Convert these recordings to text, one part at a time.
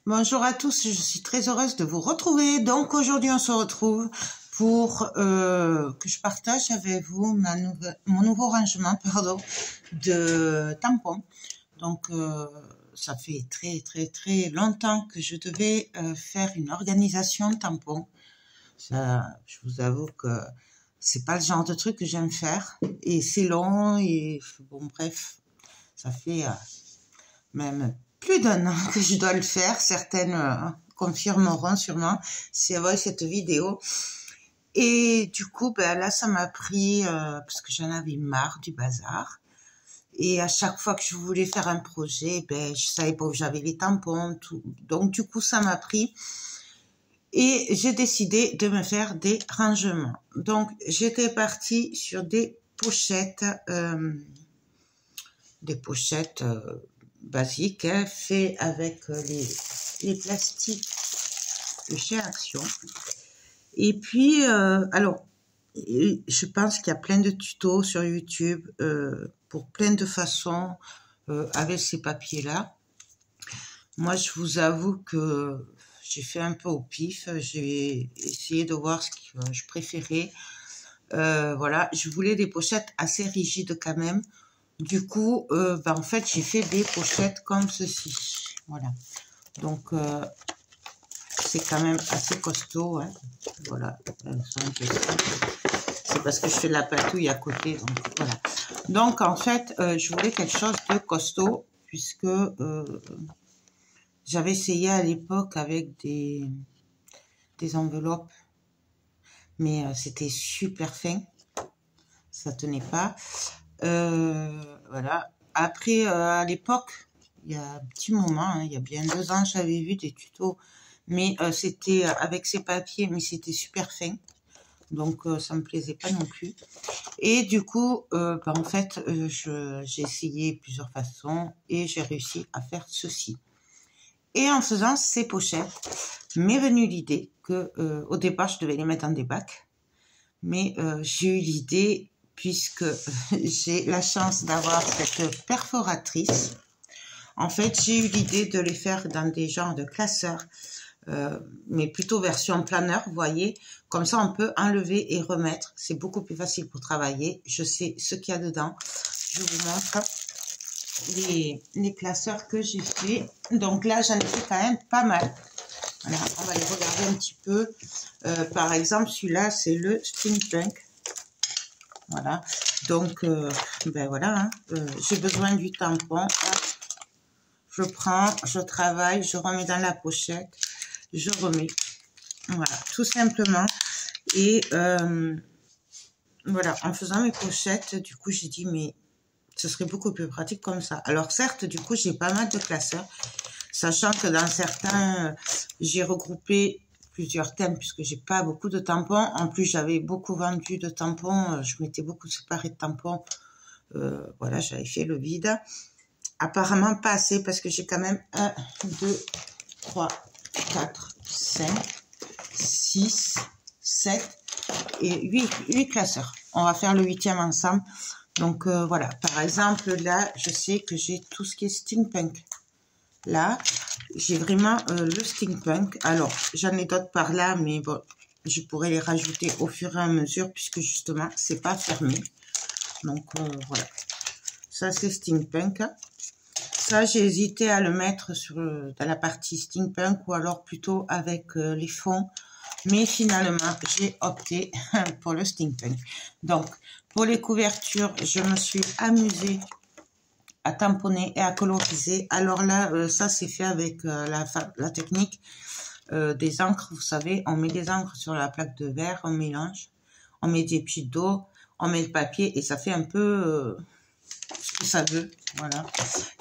Bonjour à tous, je suis très heureuse de vous retrouver. Donc aujourd'hui on se retrouve pour que je partage avec vous mon nouveau rangement de tampons. Donc ça fait très longtemps que je devais faire une organisation tampons. Ça, je vous avoue que c'est pas le genre de truc que j'aime faire et c'est long et bon bref, ça fait même plus d'un an que je dois le faire. Certaines confirmeront sûrement si elles voient cette vidéo. Et du coup, ben là, ça m'a pris parce que j'en avais marre du bazar. Et à chaque fois que je voulais faire un projet, ben je savais pas où j'avais les tampons, tout. Donc du coup, ça m'a pris. Et j'ai décidé de me faire des rangements. Donc j'étais partie sur des pochettes basique, hein, fait avec les plastiques de chez Action. Et puis, alors, je pense qu'il y a plein de tutos sur YouTube pour plein de façons avec ces papiers-là. Moi, je vous avoue que j'ai fait un peu au pif. J'ai essayé de voir ce que je préférais. Voilà, je voulais des pochettes assez rigides quand même. Du coup, en fait, j'ai fait des pochettes comme ceci. Voilà. Donc, c'est quand même assez costaud. Hein. Voilà. C'est parce que je fais de la patouille à côté. Donc, voilà. Donc, en fait, je voulais quelque chose de costaud puisque j'avais essayé à l'époque avec des enveloppes. Mais c'était super fin. Ça tenait pas. Voilà. Après, à l'époque, il y a un petit moment, hein, il y a bien 2 ans, j'avais vu des tutos, mais c'était avec ces papiers, mais c'était super fin, donc ça me plaisait pas non plus. Et du coup, en fait, j'ai essayé plusieurs façons et j'ai réussi à faire ceci. Et en faisant ces pochettes, m'est venue l'idée que, au départ, je devais les mettre dans des bacs, mais j'ai eu l'idée puisque j'ai la chance d'avoir cette perforatrice. En fait, j'ai eu l'idée de les faire dans des genres de classeurs, mais plutôt version planeur, vous voyez. Comme ça, on peut enlever et remettre. C'est beaucoup plus facile pour travailler. Je sais ce qu'il y a dedans. Je vous montre les classeurs que j'ai fait. Donc là, j'en ai fait quand même pas mal. Voilà, on va les regarder un petit peu. Par exemple, celui-là, c'est le Steampunk. Voilà, donc ben voilà, hein, j'ai besoin du tampon. Je prends, je travaille, je remets dans la pochette, je remets. Voilà, tout simplement. Et voilà, en faisant mes pochettes, du coup, j'ai dit, mais ce serait beaucoup plus pratique comme ça. Alors certes, du coup, j'ai pas mal de classeurs, sachant que dans certains, j'ai regroupé plusieurs thèmes puisque j'ai pas beaucoup de tampons. En plus, j'avais beaucoup vendu de tampons. Je m'étais beaucoup séparée de tampons. Voilà, j'avais fait le vide. Apparemment pas assez parce que j'ai quand même 1, 2, 3, 4, 5, 6, 7 et 8 classeurs. On va faire le 8e ensemble. Donc voilà, par exemple, là, je sais que j'ai tout ce qui est steampunk. Là, j'ai vraiment le steampunk. Alors, j'en ai d'autres par là, mais bon, je pourrais les rajouter au fur et à mesure puisque justement, c'est pas fermé. Donc, voilà. Ça, c'est steampunk. Ça, j'ai hésité à le mettre dans la partie steampunk ou alors plutôt avec les fonds. Mais finalement, j'ai opté pour le steampunk. Donc, pour les couvertures, je me suis amusée à tamponner et à coloriser. Alors là, ça c'est fait avec la technique des encres. Vous savez, on met des encres sur la plaque de verre, on mélange, on met des pieds d'eau, on met le papier et ça fait un peu ce que ça veut. Voilà.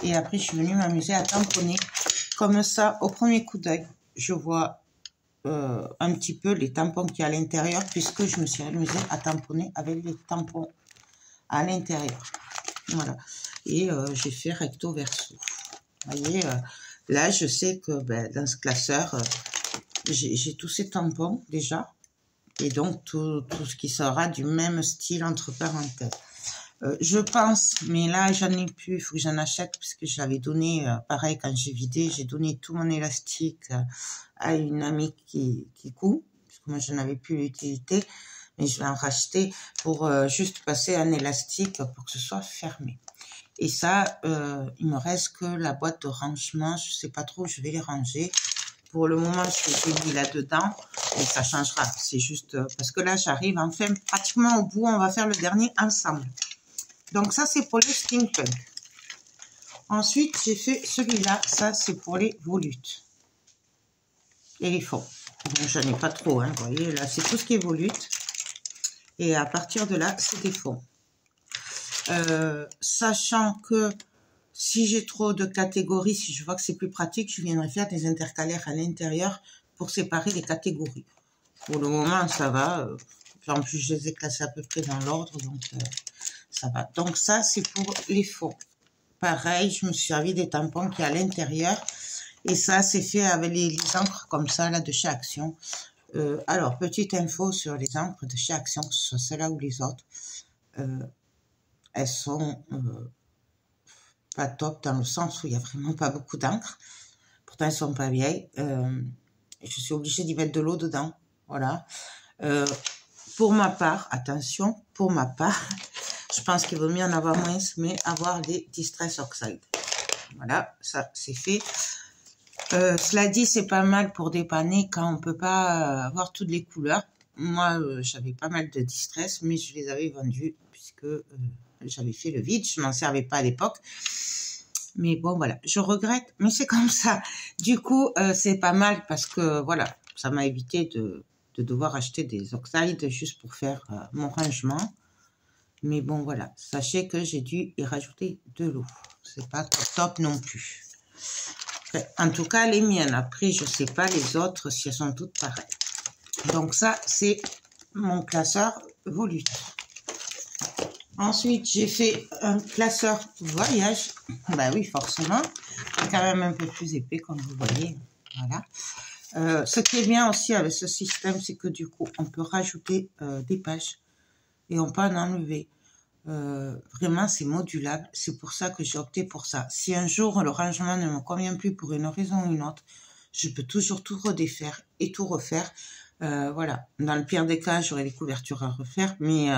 Et après, je suis venue m'amuser à tamponner. Comme ça, au premier coup d'œil, je vois un petit peu les tampons qu'il y a à l'intérieur puisque je me suis amusée à tamponner avec les tampons à l'intérieur. Voilà. Et j'ai fait recto verso. Vous voyez, là, je sais que dans ce classeur, j'ai tous ces tampons déjà. Et donc, tout ce qui sera du même style entre parenthèses. Je pense, mais là, j'en ai plus. Il faut que j'en achète parce que j'avais donné, pareil, quand j'ai vidé, j'ai donné tout mon élastique à une amie qui coud, parce que moi, je n'avais plus l'utilité. Mais je vais en racheter pour juste passer un élastique pour que ce soit fermé. Et ça, il me reste que la boîte de rangement. Je sais pas trop où je vais les ranger. Pour le moment, je les ai mis là-dedans, mais ça changera. C'est juste parce que là, j'arrive enfin pratiquement au bout. On va faire le dernier ensemble. Donc ça, c'est pour les steampunk. Ensuite, j'ai fait celui-là. Ça, c'est pour les volutes. Et les fonds. Donc, j'en ai pas trop, hein, vous voyez. Là, c'est tout ce qui est volute. Et à partir de là, c'est des fonds. Sachant que si j'ai trop de catégories, si je vois que c'est plus pratique, je viendrai faire des intercalaires à l'intérieur pour séparer les catégories. Pour le moment, ça va. En plus, je les ai classés à peu près dans l'ordre, donc ça va. Donc ça, c'est pour les fonds. Pareil, je me suis servi des tampons qui est à l'intérieur. Et ça, c'est fait avec les encres comme ça, là, de chez Action. Alors, petite info sur les encres de chez Action, que ce soit celle-là ou les autres. Elles sont pas top dans le sens où il n'y a vraiment pas beaucoup d'encre. Pourtant, elles sont pas vieilles. Je suis obligée d'y mettre de l'eau dedans. Voilà. Pour ma part, attention, pour ma part, je pense qu'il vaut mieux en avoir moins, mais avoir des Distress Oxide. Voilà, ça c'est fait. Cela dit, c'est pas mal pour dépanner quand on peut pas avoir toutes les couleurs. Moi, j'avais pas mal de Distress, mais je les avais vendus puisque j'avais fait le vide. Je m'en servais pas à l'époque. Mais bon, voilà, je regrette, mais c'est comme ça. Du coup, c'est pas mal parce que, voilà, ça m'a évité de devoir acheter des oxydes juste pour faire mon rangement. Mais bon, voilà, sachez que j'ai dû y rajouter de l'eau. C'est pas top non plus. En tout cas, les miennes. Après, je sais pas les autres si elles sont toutes pareilles. Donc ça, c'est mon classeur volute. Ensuite, j'ai fait un classeur voyage. Bah oui, forcément. C'est quand même un peu plus épais, comme vous voyez. Voilà. Ce qui est bien aussi avec ce système, c'est que du coup, on peut rajouter des pages et on peut en enlever. Vraiment, c'est modulable. C'est pour ça que j'ai opté pour ça. Si un jour, le rangement ne me convient plus pour une raison ou une autre, je peux toujours tout redéfaire et tout refaire. Voilà. Dans le pire des cas, j'aurai des couvertures à refaire, mais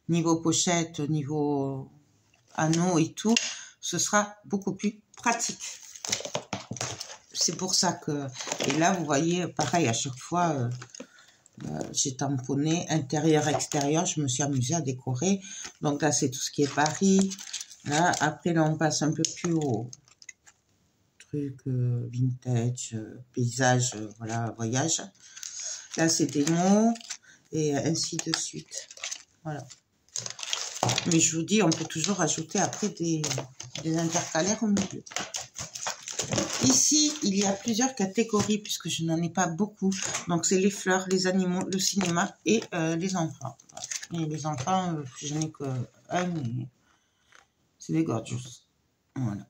niveau pochette, niveau anneaux et tout, ce sera beaucoup plus pratique. C'est pour ça que... Et là, vous voyez, pareil, à chaque fois, j'ai tamponné intérieur-extérieur. Je me suis amusée à décorer. Donc là, c'est tout ce qui est Paris. Là, après, là, on passe un peu plus au truc vintage, paysage, voilà, voyage. Là, c'est des mots et ainsi de suite. Voilà. Mais je vous dis, on peut toujours ajouter après des intercalaires au milieu. Ici, il y a plusieurs catégories puisque je n'en ai pas beaucoup. Donc, c'est les fleurs, les animaux, le cinéma et les enfants. Et les enfants, je n'ai que un, mais c'est des gorgeous. Voilà.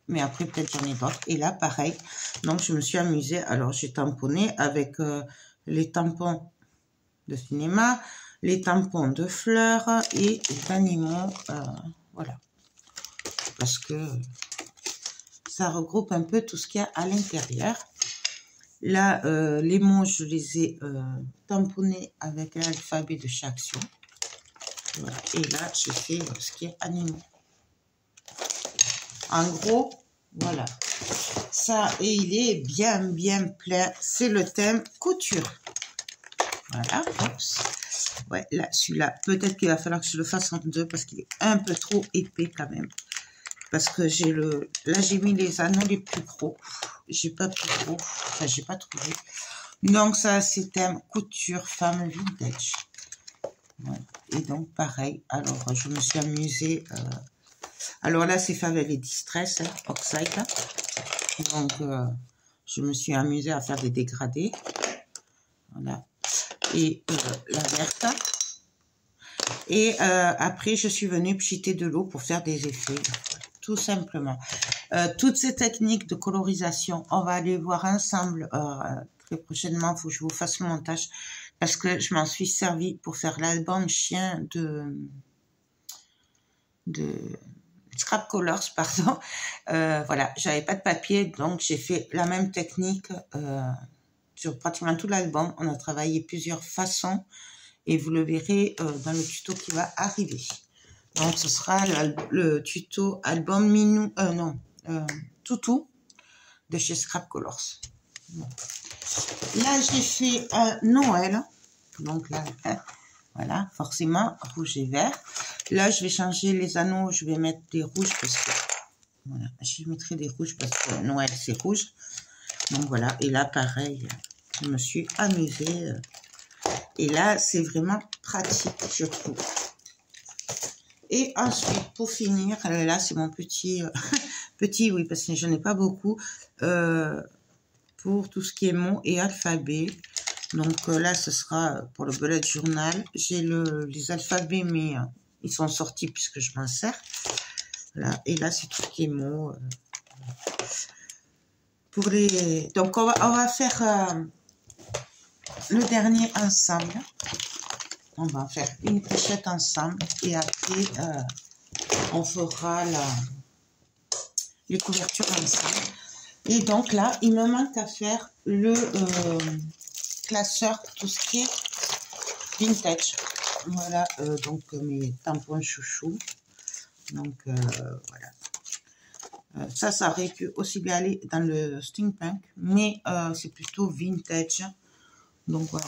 Mais après, peut-être j'en ai d'autres. Et là, pareil. Donc, je me suis amusée. Alors, j'ai tamponné avec les tampons de cinéma, les tampons de fleurs et les animaux. Voilà. Parce que ça regroupe un peu tout ce qu'il y a à l'intérieur. Là, les mots, je les ai tamponnés avec l'alphabet de chaque action. Voilà. Et là, je fais ce qui est animaux. En gros, voilà. Ça, et il est bien plein. C'est le thème couture. Voilà. Oups. Ouais, là, celui-là, peut-être qu'il va falloir que je le fasse en deux parce qu'il est un peu trop épais quand même. Parce que j'ai le... Là, j'ai mis les anneaux les plus gros. J'ai pas plus gros. Enfin, j'ai pas trouvé. Donc, ça, c'est thème couture femme vintage. Voilà. Et donc, pareil. Alors, je me suis amusée... Alors là, c'est fait avec les Distress, hein, Oxide. Donc, je me suis amusée à faire des dégradés. Voilà. Et la verte. Et après, je suis venue pchiter de l'eau pour faire des effets. Tout simplement. Toutes ces techniques de colorisation, on va aller voir ensemble très prochainement. Il faut que je vous fasse le montage parce que je m'en suis servi pour faire l'album chien de de Scrap Colors, pardon. Voilà, j'avais pas de papier, donc j'ai fait la même technique sur pratiquement tout l'album. On a travaillé plusieurs façons et vous le verrez dans le tuto qui va arriver. Donc ce sera le tuto album Minou, Toutou de chez Scrap Colors. Bon. Là j'ai fait Noël, donc là voilà, forcément rouge et vert. Là je vais changer les anneaux, je vais mettre des rouges parce que voilà, je mettrai des rouges parce que Noël c'est rouge. Donc voilà, et là pareil, je me suis amusée. Et là, c'est vraiment pratique, je trouve. Et ensuite, pour finir, là, c'est mon petit, oui, parce que je n'ai pas beaucoup, pour tout ce qui est mots et alphabet. Donc là, ce sera pour le bullet journal. J'ai les alphabets, mais ils sont sortis puisque je m'en sers. Voilà. Et là, c'est tout ce qui est mots. Pour les... Donc, on va faire... le dernier ensemble, on va faire une pochette ensemble et après on fera les couvertures ensemble. Et donc là, il me manque à faire le classeur, tout ce qui est vintage. Voilà, donc mes tampons chouchou. Donc voilà. Ça aurait pu aussi bien aller dans le steampunk, mais c'est plutôt vintage. Donc voilà,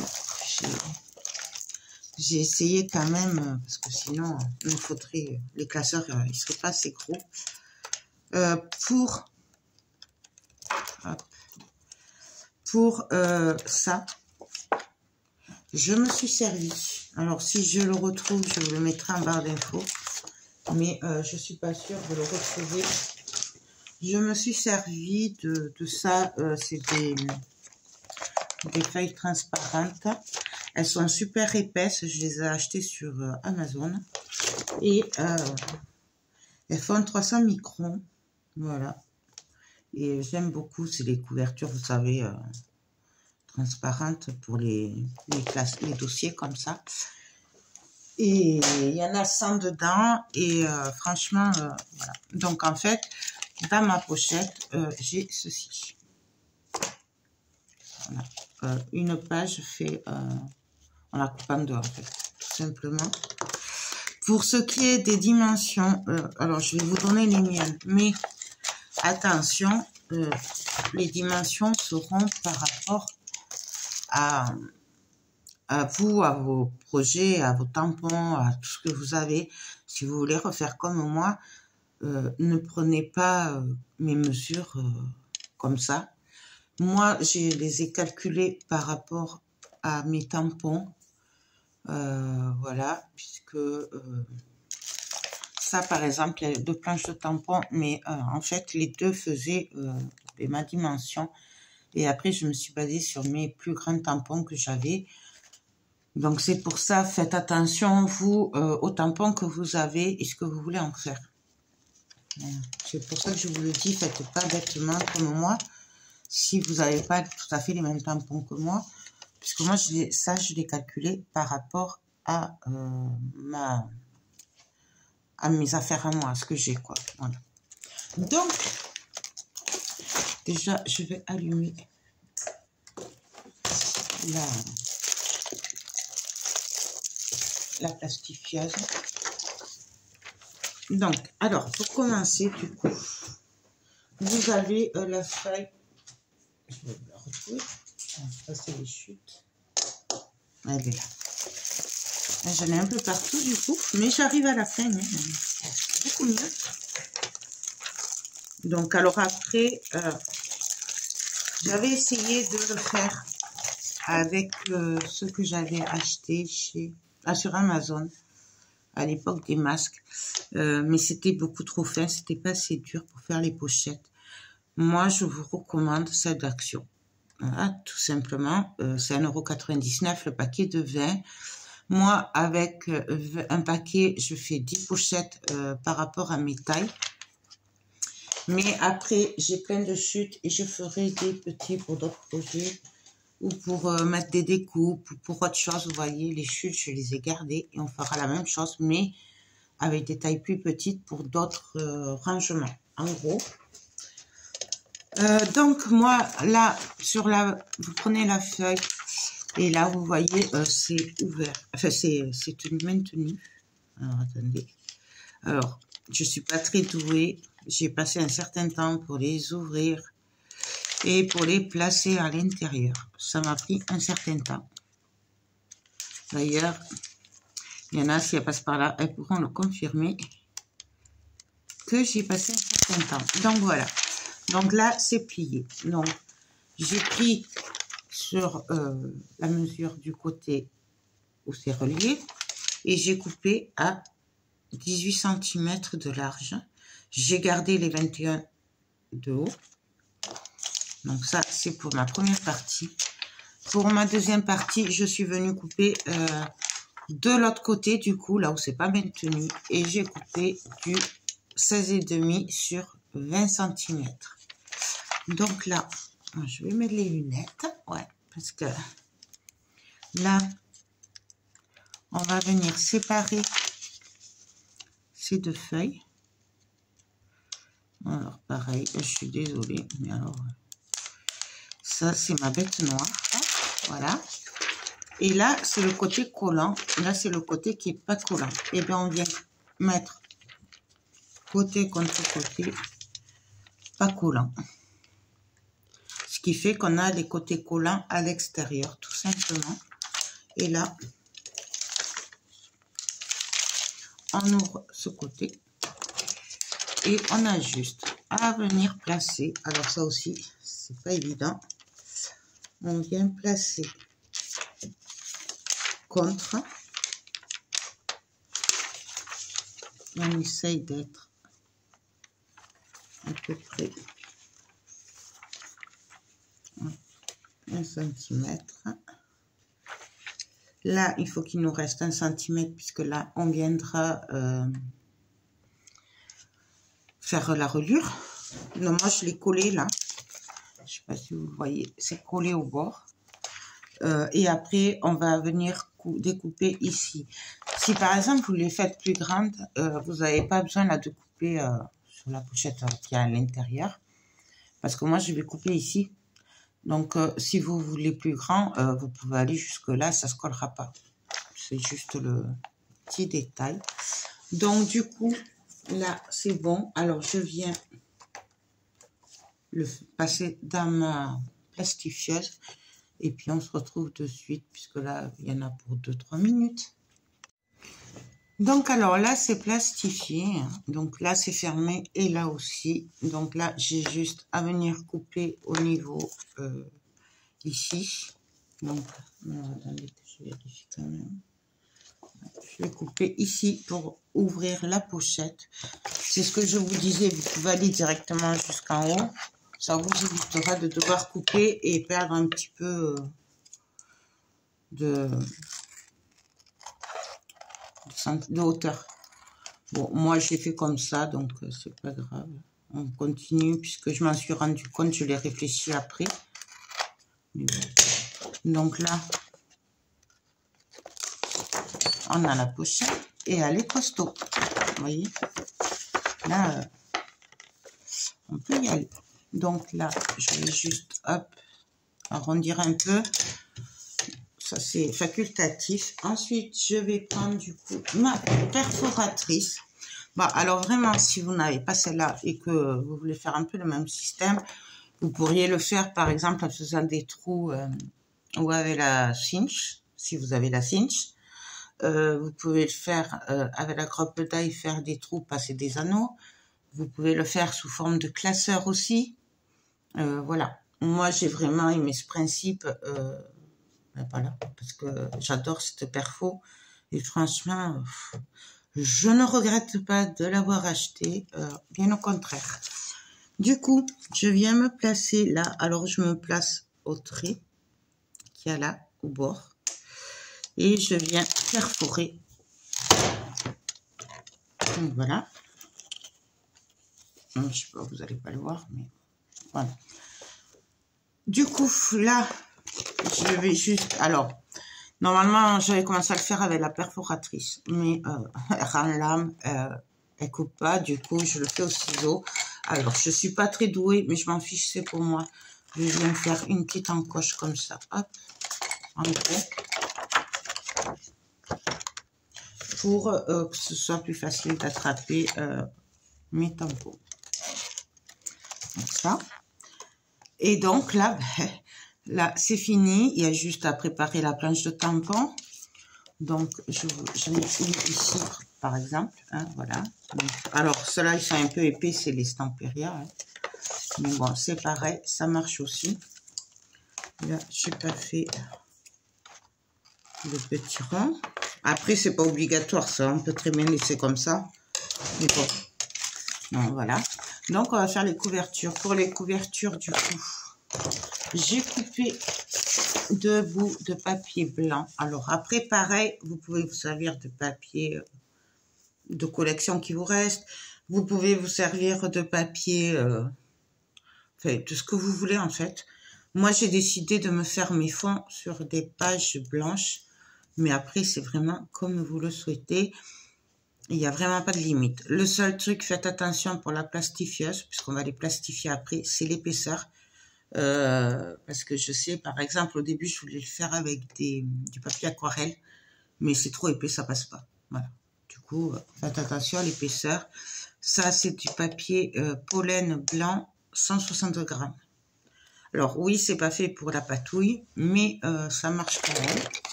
j'ai essayé quand même, parce que sinon, il me faudrait, les classeurs, ils ne seraient pas assez gros. Pour ça, je me suis servi. Alors, si je le retrouve, je vous le mettrai en barre d'infos. Mais je ne suis pas sûre de le retrouver. Je me suis servi de ça. C'est des feuilles transparentes. Elles sont super épaisses. Je les ai achetées sur Amazon. Et elles font 300 microns. Voilà. Et j'aime beaucoup. C'est des couvertures, vous savez, transparentes pour les dossiers comme ça. Et il y en a 100 dedans. Et franchement, voilà. Donc en fait, dans ma pochette, j'ai ceci. Voilà. Une page fait en la coupant en deux, en fait, tout simplement. Pour ce qui est des dimensions, alors je vais vous donner les miennes, mais attention, les dimensions seront par rapport à vous, à vos projets, à vos tampons, à tout ce que vous avez. Si vous voulez refaire comme moi, ne prenez pas mes mesures comme ça. Moi, je les ai calculés par rapport à mes tampons. Voilà, puisque ça, par exemple, il y a 2 planches de tampons, mais en fait, les deux faisaient ma dimension. Et après, je me suis basée sur mes plus grands tampons que j'avais. Donc, c'est pour ça, faites attention, vous, aux tampons que vous avez et ce que vous voulez en faire. C'est pour ça que je vous le dis, faites pas bêtement comme moi. Si vous n'avez pas tout à fait les mêmes tampons que moi, puisque moi, je l'ai calculé par rapport à mes affaires à moi, à ce que j'ai, quoi. Voilà. Donc, déjà, je vais allumer la plastifieuse. Donc, alors, pour commencer, du coup, vous avez la feuille. Je vais la retrouver. Ça, c'est les chutes. Elle est là. J'en ai un peu partout, du coup, mais j'arrive à la fin. Hein. C'est beaucoup mieux. Donc, alors après, j'avais essayé de le faire avec ce que j'avais acheté sur Amazon à l'époque des masques. Mais c'était beaucoup trop fin, c'était pas assez dur pour faire les pochettes. Moi, je vous recommande celle d'Action. Voilà, tout simplement. C'est 1,99 € le paquet de 20. Moi, avec un paquet, je fais 10 pochettes par rapport à mes tailles. Mais après, j'ai plein de chutes et je ferai des petits pour d'autres projets ou pour mettre des découpes ou pour autre chose. Vous voyez, les chutes, je les ai gardées et on fera la même chose, mais avec des tailles plus petites pour d'autres rangements. En gros. Donc moi là vous prenez la feuille et là vous voyez c'est ouvert, enfin c'est maintenu. Alors attendez, alors je suis pas très douée, j'ai passé un certain temps pour les ouvrir et pour les placer à l'intérieur, ça m'a pris un certain temps. D'ailleurs il y en a, si elles passent par là, elles pourront le confirmer que j'ai passé un certain temps. Donc voilà. Donc là, c'est plié. Donc, j'ai pris sur la mesure du côté où c'est relié et j'ai coupé à 18 cm de large. J'ai gardé les 21 de haut. Donc ça, c'est pour ma première partie. Pour ma deuxième partie, je suis venue couper de l'autre côté, du coup, là où c'est pas maintenu. Et j'ai coupé du 16,5 sur 20 cm. Donc là, je vais mettre les lunettes, ouais, parce que là, on va venir séparer ces deux feuilles. Alors, pareil, je suis désolée, mais alors, ça, c'est ma bête noire, voilà. Et là, c'est le côté collant, là, c'est le côté qui n'est pas collant. Et bien, on vient mettre côté contre côté, pas collant. Ce qui fait qu'on a les côtés collants à l'extérieur, tout simplement. Et là, on ouvre ce côté et on a juste à venir placer. Alors ça aussi, c'est pas évident. On vient placer contre. On essaye d'être à peu près 1 cm. Là, il faut qu'il nous reste 1 cm puisque là, on viendra faire la reliure. Donc, moi, je l'ai collé là. Je ne sais pas si vous le voyez. C'est collé au bord. Et après, on va venir découper ici. Si par exemple, vous les faites plus grandes, vous n'avez pas besoin là, de couper sur la pochette qui est à l'intérieur. Parce que moi, je vais couper ici. Donc, si vous voulez plus grand, vous pouvez aller jusque là, ça ne se collera pas. C'est juste le petit détail. Donc, du coup, là, c'est bon. Alors, je viens le passer dans ma plastifieuse. Et puis, on se retrouve de suite, puisque là, il y en a pour 2-3 minutes. Donc, alors là, c'est plastifié. Donc là, c'est fermé. Et là aussi. Donc là, j'ai juste à venir couper au niveau ici. Donc, attendez que je vérifie quand même. Je vais couper ici pour ouvrir la pochette. C'est ce que je vous disais. Vous pouvez aller directement jusqu'en haut. Ça vous évitera de devoir couper et perdre un petit peu de hauteur. Bon, moi j'ai fait comme ça, donc c'est pas grave. On continue puisque je m'en suis rendu compte, je l'ai réfléchi après. Donc là, on a la pochette et elle est costaud. Vous voyez, là, on peut y aller. Donc là, je vais juste, hop, arrondir un peu. Ça, c'est facultatif. Ensuite, je vais prendre du coup ma perforatrice. Bon, alors vraiment, si vous n'avez pas celle-là et que vous voulez faire un peu le même système, vous pourriez le faire par exemple en faisant des trous ou avec la cinch, si vous avez la cinch. Vous pouvez le faire avec la groppe d'ail, faire des trous, passer des anneaux. Vous pouvez le faire sous forme de classeur aussi. Voilà. Moi, j'ai vraiment aimé ce principe. Voilà, parce que j'adore cette perfo. Et franchement, je ne regrette pas de l'avoir acheté. Bien au contraire. Du coup, je viens me placer là. Alors, je me place au trait qu'il y a là, au bord. Et je viens perforer. Donc, voilà. Je sais pas, vous n'allez pas le voir, mais voilà. Du coup, là, je vais juste... Alors, Normalement, j'avais commencé à le faire avec la perforatrice, mais elle rend lame, elle coupe pas, du coup, je le fais au ciseau. Alors, je suis pas très douée, mais je m'en fiche, c'est pour moi. Je viens faire une petite encoche comme ça, hop, en gros, pour que ce soit plus facile d'attraper mes tampons. Comme ça. Et donc là, là c'est fini. Il y a juste à préparer la planche de tampon. Donc, j'en ai une ici, par exemple. Hein, voilà. Donc, alors, ceux-là, ils sont un peu épais, c'est les Stamperia. Hein. Mais bon, c'est pareil, ça marche aussi. Là, j'ai pas fait le petit rond. Après, c'est pas obligatoire, ça. On peut très bien laisser comme ça. Mais bon. Donc, voilà. Donc, on va faire les couvertures. Pour les couvertures, du coup, j'ai coupé 2 bouts de papier blanc. Alors, après, pareil, vous pouvez vous servir de papier de collection qui vous reste. Vous pouvez vous servir de papier, enfin, de ce que vous voulez, en fait. Moi, j'ai décidé de me faire mes fonds sur des pages blanches. Mais après, c'est vraiment comme vous le souhaitez. Il n'y a vraiment pas de limite. Le seul truc, faites attention pour la plastifieuse, puisqu'on va les plastifier après, c'est l'épaisseur. Parce que je sais, par exemple, au début, je voulais le faire avec du papier aquarelle, mais c'est trop épais, ça passe pas. Voilà. Du coup, faites attention à l'épaisseur. Ça, c'est du papier pollen blanc, 160 grammes. Alors, oui, c'est pas fait pour la patouille, mais ça marche quand même.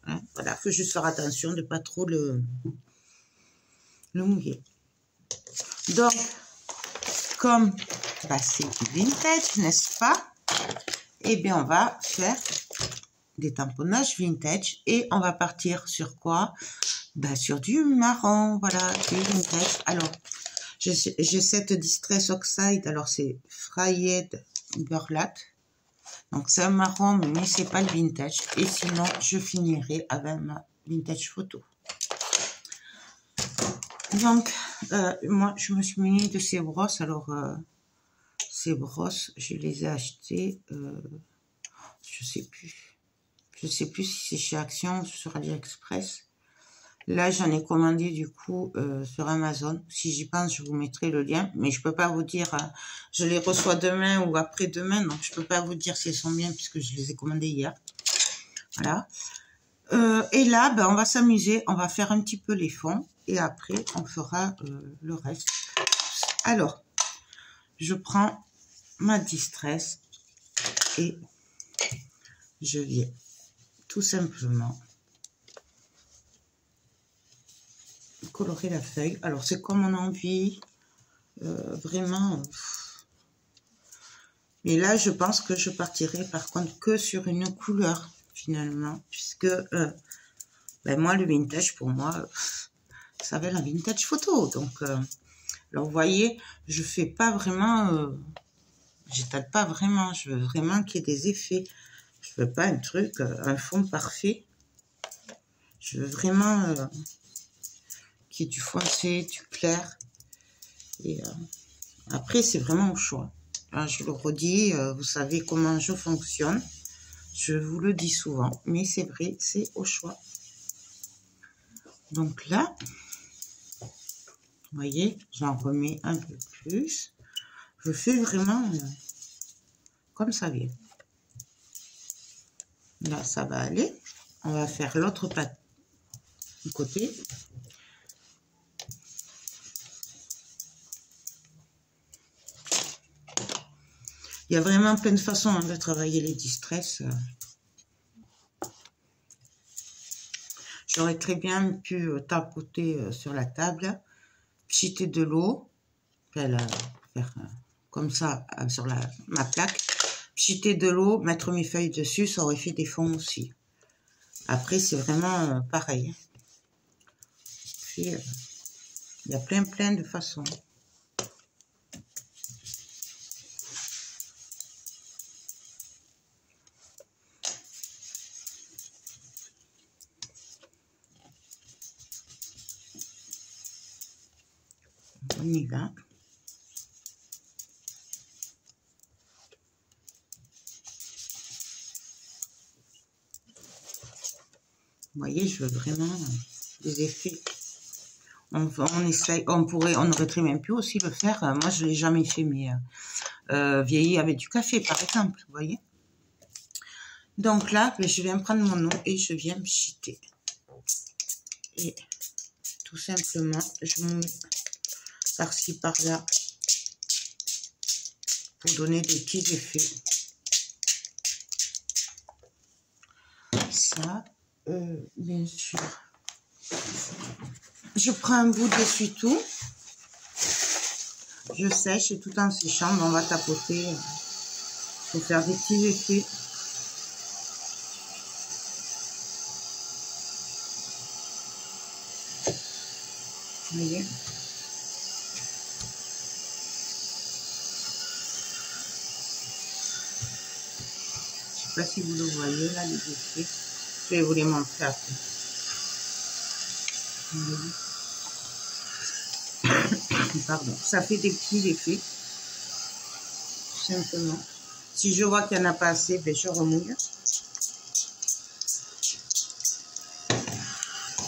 Hein, voilà, faut juste faire attention de pas trop le mouiller. Donc, comme bah, c'est du vintage, n'est-ce pas? Eh bien, on va faire des tamponnages vintage et on va partir sur quoi? Bah, sur du marron, voilà, du vintage. Alors, j'ai cette Distress Oxide, alors c'est Frayed Burlap. Donc, c'est un marron, mais c'est pas le vintage. Et sinon, je finirai avec ma vintage photo. Donc, moi, je me suis munie de ces brosses. Alors, ces brosses, je les ai achetées, je sais plus. Je sais plus si c'est chez Action ou sur AliExpress. Là, j'en ai commandé du coup sur Amazon. Si j'y pense, je vous mettrai le lien. Mais je peux pas vous dire, je les reçois demain ou après-demain. Donc, je peux pas vous dire si elles sont bien puisque je les ai commandées hier. Voilà. Et là, ben, on va s'amuser. On va faire un petit peu les fonds. Et après, on fera le reste. Alors, je prends ma Distress et je viens tout simplement colorer la feuille. Alors, c'est comme on a envie. Vraiment. Et là, je pense que je partirai par contre que sur une couleur, finalement. Puisque, ben, moi, le vintage, pour moi, ça va la vintage photo. Donc, alors, vous voyez, je fais pas vraiment... j'étale pas vraiment. Je veux vraiment qu'il y ait des effets. Je veux pas un truc, un fond parfait. Je veux vraiment qu'il y ait du foncé, du clair. Et après, c'est vraiment au choix. Alors, je le redis, vous savez comment je fonctionne. Je vous le dis souvent, mais c'est vrai, c'est au choix. Donc là, vous voyez, j'en remets un peu plus. Je fais vraiment comme ça vient. Là, ça va aller. On va faire l'autre côté. Il y a vraiment plein de façons de travailler les Distress. J'aurais très bien pu tapoter sur la table, pchiter de l'eau, faire comme ça sur ma plaque, pchiter de l'eau, mettre mes feuilles dessus, ça aurait fait des fonds aussi. Après, c'est vraiment pareil. Puis, il y a plein de façons. On y va. Vous voyez, je veux vraiment des effets. On essaye, on aurait très bien pu aussi le faire. Moi, je l'ai jamais fait, mais vieillir avec du café, par exemple, vous voyez. Donc là, je viens prendre mon eau et je viens me chiter. Et tout simplement, je me mets par-ci, par-là, pour donner des petits effets. Ça, bien sûr. Je prends un bout d'essuie-tout. Je sèche et tout en séchant, on va tapoter pour faire des petits effets. Vous voyez? Je sais pas si vous le voyez là, les effets. Je vais vous les montrer après. Pardon, ça fait des petits effets, tout simplement. Si je vois qu'il n'y en a pas assez, ben je remouille.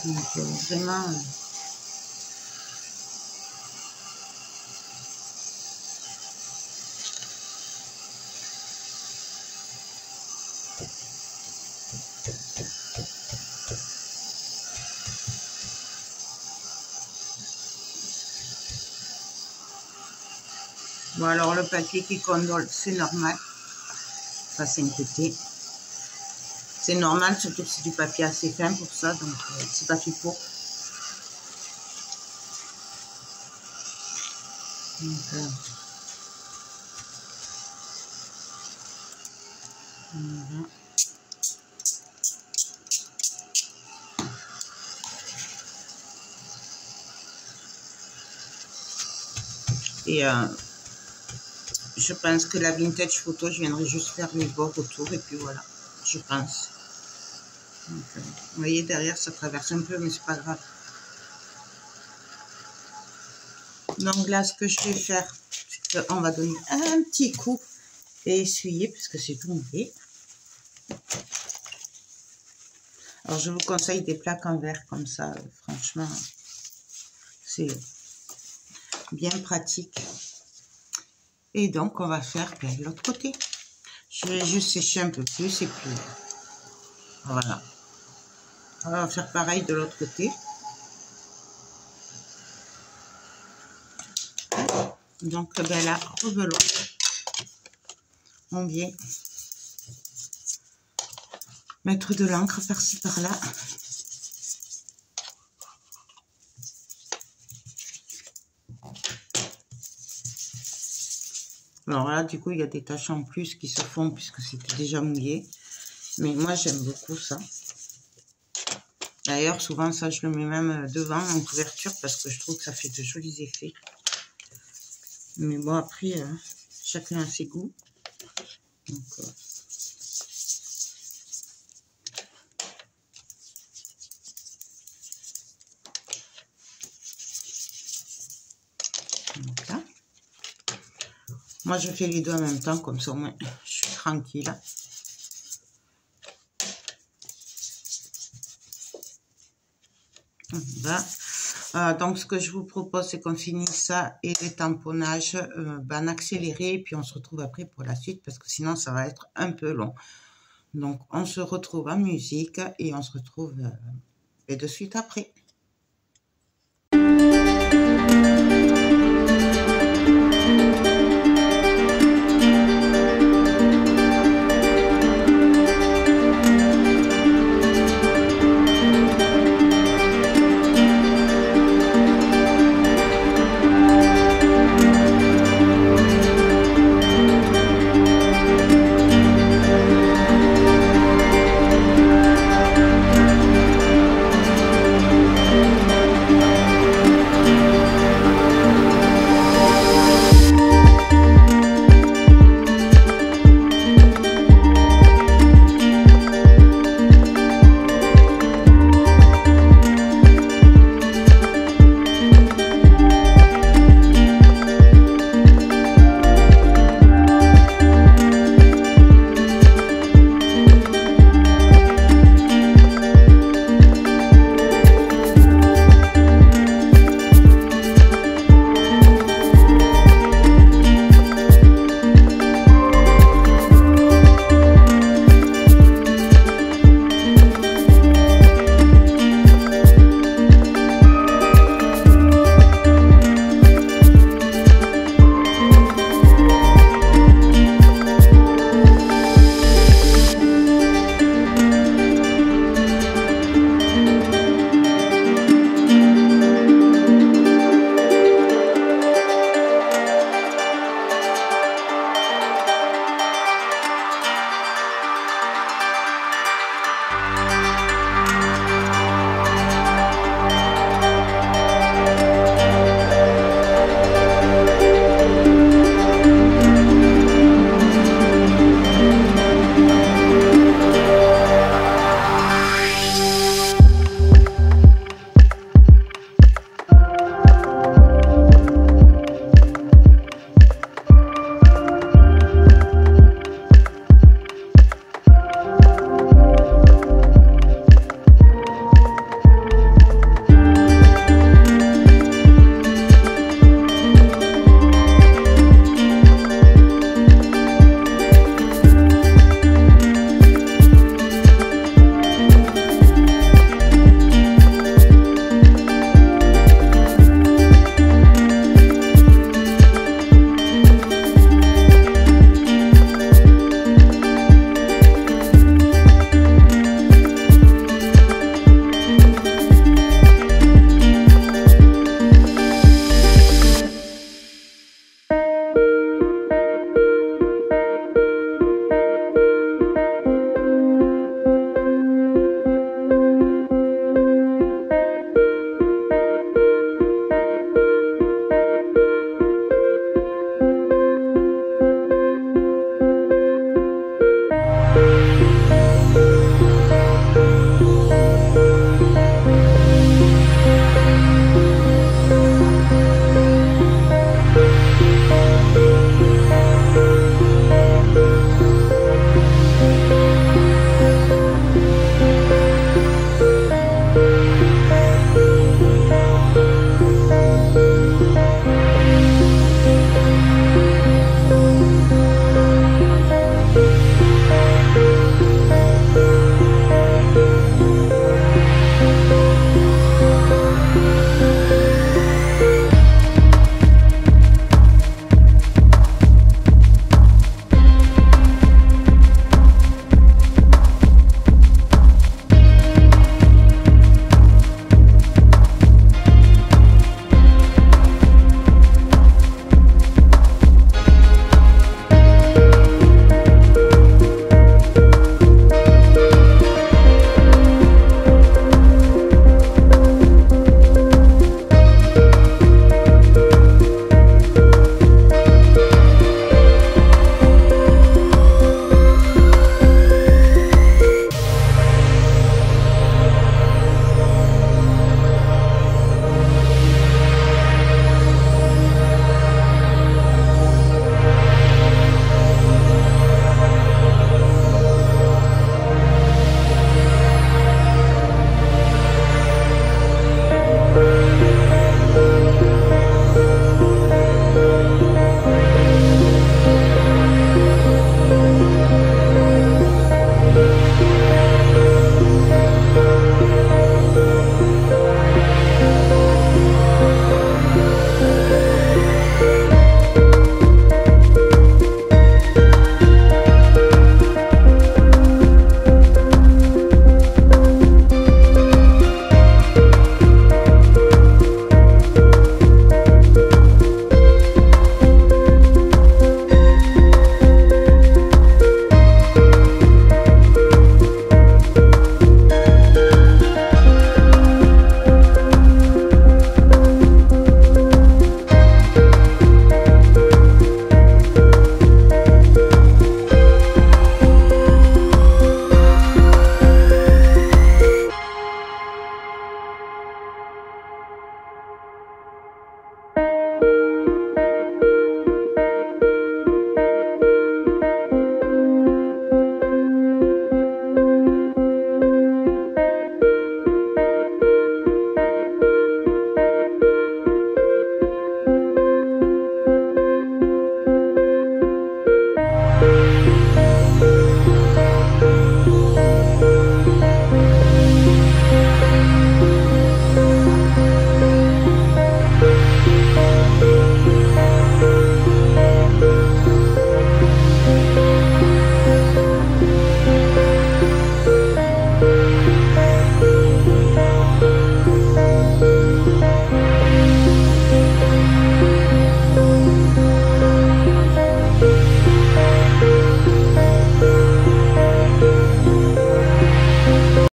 Donc vraiment... Bon, alors le papier qui condole, c'est normal. Pas s'inquiéter. C'est normal, surtout que c'est du papier assez fin pour ça, donc c'est pas fait pour. Donc, voilà. Et je pense que la vintage photo, je viendrai juste faire les bords autour et puis voilà, je pense. Donc, vous voyez, derrière, ça traverse un peu, mais c'est pas grave. Donc là, ce que je vais faire, c'est qu'on va donner un petit coup et essuyer, puisque c'est tout mouillé. Alors, je vous conseille des plaques en verre comme ça, franchement, c'est bien pratique. Et donc, on va faire de l'autre côté. Je vais juste sécher un peu plus et puis voilà. On va faire pareil de l'autre côté. Donc, ben là, rebelote. On vient mettre de l'encre par-ci par-là. Alors là, du coup, il y a des taches en plus qui se font puisque c'était déjà mouillé. Mais moi, j'aime beaucoup ça. D'ailleurs, souvent, ça, je le mets même devant en couverture parce que je trouve que ça fait de jolis effets. Mais bon, après, chacun a ses goûts. Donc, là. Moi, je fais les deux en même temps, comme ça, au moins, je suis tranquille. Voilà. Donc, ce que je vous propose, c'est qu'on finisse ça et les tamponnages en accéléré. Et puis, on se retrouve après pour la suite, parce que sinon, ça va être un peu long. Donc, on se retrouve en musique et on se retrouve de suite après.